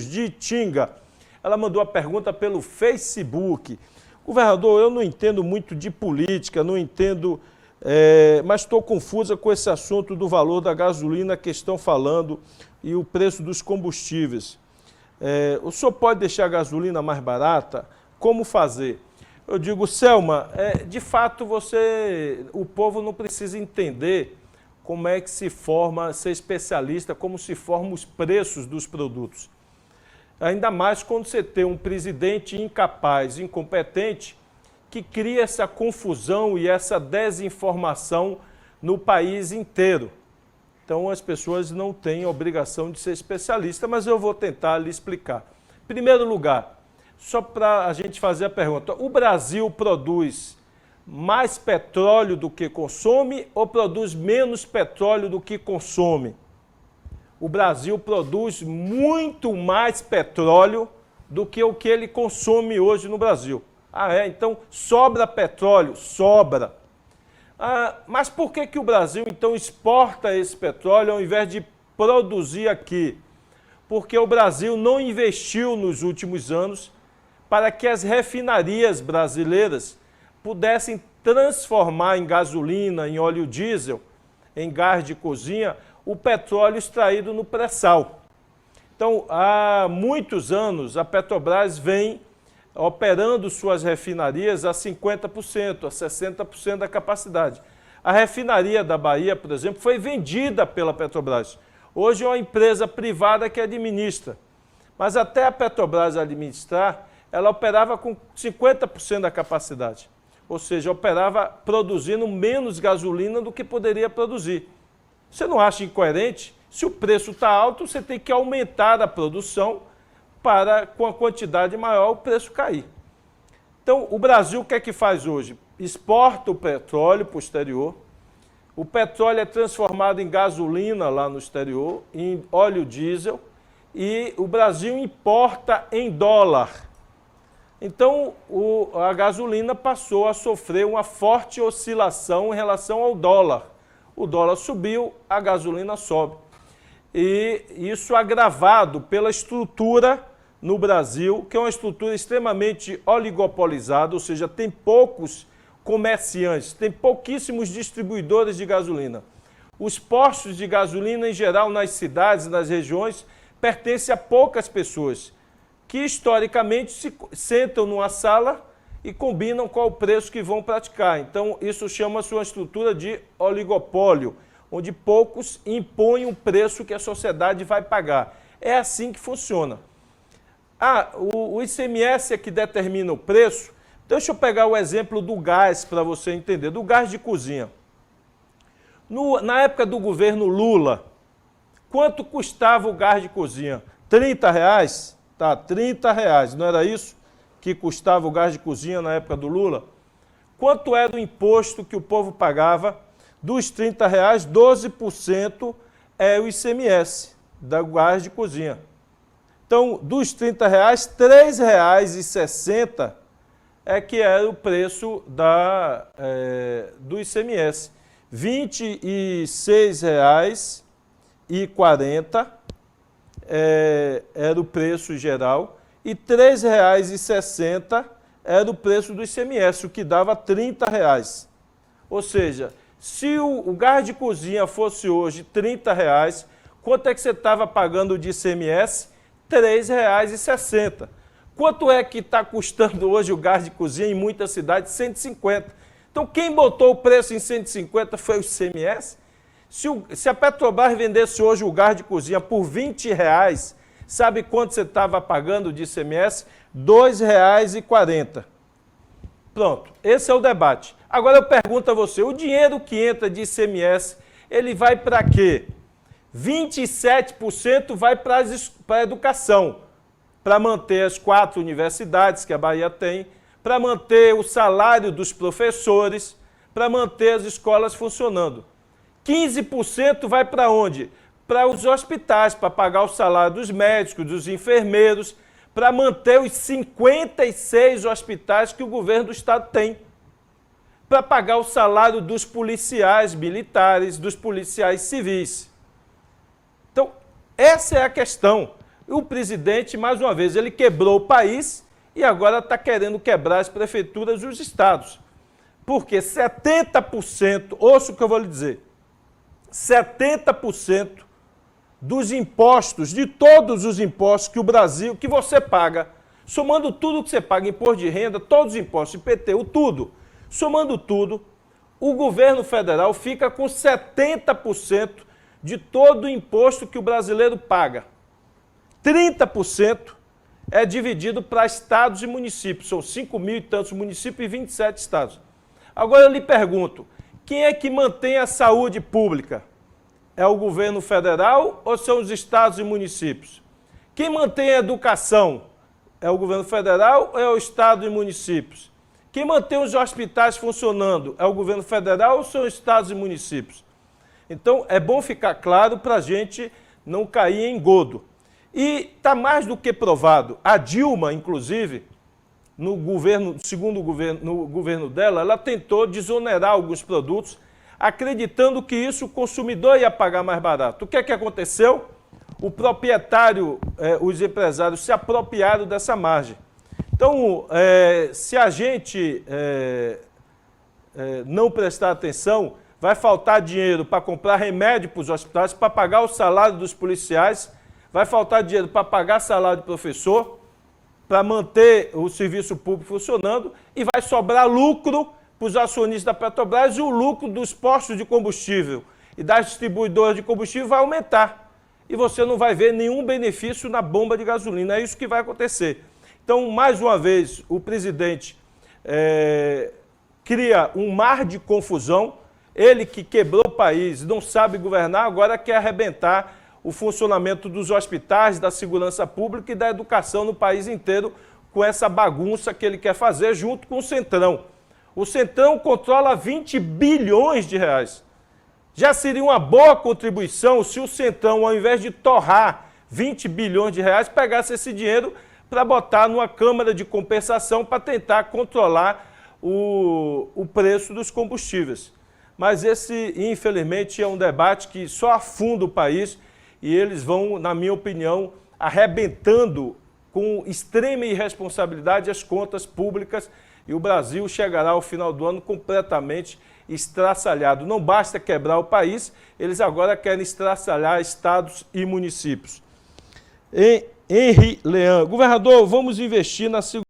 de Itinga. Ela mandou a pergunta pelo Facebook. Governador, eu não entendo muito de política, não entendo, mas estou confusa com esse assunto do valor da gasolina que estão falando e o preço dos combustíveis. O senhor pode deixar a gasolina mais barata? Como fazer? Eu digo, Selma, de fato o povo não precisa entender como é que se forma, ser especialista, como se formam os preços dos produtos. Ainda mais quando você tem um presidente incapaz, incompetente, que cria essa confusão e essa desinformação no país inteiro. Então as pessoas não têm a obrigação de ser especialista, mas eu vou tentar lhe explicar. Em primeiro lugar, só para a gente fazer a pergunta, o Brasil produz mais petróleo do que consome ou produz menos petróleo do que consome? O Brasil produz muito mais petróleo do que o que ele consome hoje no Brasil. Então sobra petróleo? Sobra. Mas por que o Brasil então exporta esse petróleo ao invés de produzir aqui? Porque o Brasil não investiu nos últimos anos para que as refinarias brasileiras pudessem transformar em gasolina, em óleo diesel, em gás de cozinha, o petróleo extraído no pré-sal. Então, há muitos anos, a Petrobras vem operando suas refinarias a 50%, a 60% da capacidade. A refinaria da Bahia, por exemplo, foi vendida pela Petrobras. Hoje é uma empresa privada que administra. Mas até a Petrobras administrar, ela operava com 50% da capacidade. Ou seja, operava produzindo menos gasolina do que poderia produzir. Você não acha incoerente? Se o preço está alto, você tem que aumentar a produção para, com a quantidade maior, o preço cair. Então, o Brasil o que é que faz hoje? Exporta o petróleo para o exterior, o petróleo é transformado em gasolina lá no exterior, em óleo diesel, e o Brasil importa em dólar. Então, a gasolina passou a sofrer uma forte oscilação em relação ao dólar. O dólar subiu, a gasolina sobe. E isso agravado pela estrutura no Brasil, que é uma estrutura extremamente oligopolizada, ou seja, tem poucos comerciantes, tem pouquíssimos distribuidores de gasolina. Os postos de gasolina, em geral, nas cidades, nas regiões, pertencem a poucas pessoas, que historicamente se sentam numa sala e combinam qual o preço que vão praticar. Então, isso chama-se uma estrutura de oligopólio, onde poucos impõem o preço que a sociedade vai pagar. É assim que funciona. O ICMS é que determina o preço. Deixa eu pegar o exemplo do gás para você entender, do gás de cozinha. Na época do governo Lula, quanto custava o gás de cozinha? R$30? Tá, R$30, não era isso que custava o gás de cozinha na época do Lula? Quanto era o imposto que o povo pagava? Dos R$30, 12% é o ICMS do gás de cozinha. Então, dos R$30, R$3,60 é que era o preço do ICMS. R$26,40 era o preço geral e R$3,60 era o preço do ICMS, o que dava R$30. Ou seja, se o gás de cozinha fosse hoje R$30, quanto é que você estava pagando de ICMS? R$3,60. Quanto é que está custando hoje o gás de cozinha em muitas cidades? 150. Então, quem botou o preço em 150 foi o ICMS. Se a Petrobras vendesse hoje o gás de cozinha por R$20, sabe quanto você estava pagando de ICMS? R$2,40. Pronto, esse é o debate. Agora eu pergunto a você, o dinheiro que entra de ICMS, ele vai para quê? 27% vai para a educação, para manter as 4 universidades que a Bahia tem, para manter o salário dos professores, para manter as escolas funcionando. 15% vai para onde? Para os hospitais, para pagar o salário dos médicos, dos enfermeiros, para manter os 56 hospitais que o governo do estado tem, para pagar o salário dos policiais militares, dos policiais civis. Então, essa é a questão. E o presidente, mais uma vez, ele quebrou o país e agora está querendo quebrar as prefeituras e os estados. Porque 70%, ouça o que eu vou lhe dizer, 70% dos impostos, de todos os impostos que o Brasil, que você paga, somando tudo que você paga, imposto de renda, todos os impostos, IPTU, tudo, somando tudo, o governo federal fica com 70% de todo o imposto que o brasileiro paga. 30% é dividido para estados e municípios, são 5 mil e tantos municípios e 27 estados. Agora eu lhe pergunto, quem é que mantém a saúde pública? É o governo federal ou são os estados e municípios? Quem mantém a educação? É o governo federal ou é o estado e municípios? Quem mantém os hospitais funcionando? É o governo federal ou são os estados e municípios? Então, é bom ficar claro para a gente não cair em engodo. E está mais do que provado. A Dilma, inclusive, no governo dela, ela tentou desonerar alguns produtos, acreditando que isso o consumidor ia pagar mais barato. O que é que aconteceu? O proprietário, os empresários se apropriaram dessa margem. Então, se a gente não prestar atenção, vai faltar dinheiro para comprar remédio para os hospitais, para pagar o salário dos policiais, vai faltar dinheiro para pagar salário de professor, para manter o serviço público funcionando e vai sobrar lucro para os acionistas da Petrobras e o lucro dos postos de combustível e das distribuidoras de combustível vai aumentar. E você não vai ver nenhum benefício na bomba de gasolina. É isso que vai acontecer. Então, mais uma vez, o presidente cria um mar de confusão. Ele que quebrou o país, não sabe governar, agora quer arrebentar o funcionamento dos hospitais, da segurança pública e da educação no país inteiro com essa bagunça que ele quer fazer junto com o Centrão. O Centrão controla 20 bilhões de reais. Já seria uma boa contribuição se o Centrão, ao invés de torrar 20 bilhões de reais, pegasse esse dinheiro para botar numa câmara de compensação para tentar controlar o preço dos combustíveis. Mas esse, infelizmente, é um debate que só afunda o país e eles vão, na minha opinião, arrebentando com extrema irresponsabilidade as contas públicas e o Brasil chegará ao final do ano completamente estraçalhado. Não basta quebrar o país, eles agora querem estraçalhar estados e municípios. Henri Leão, governador, vamos investir na segurança.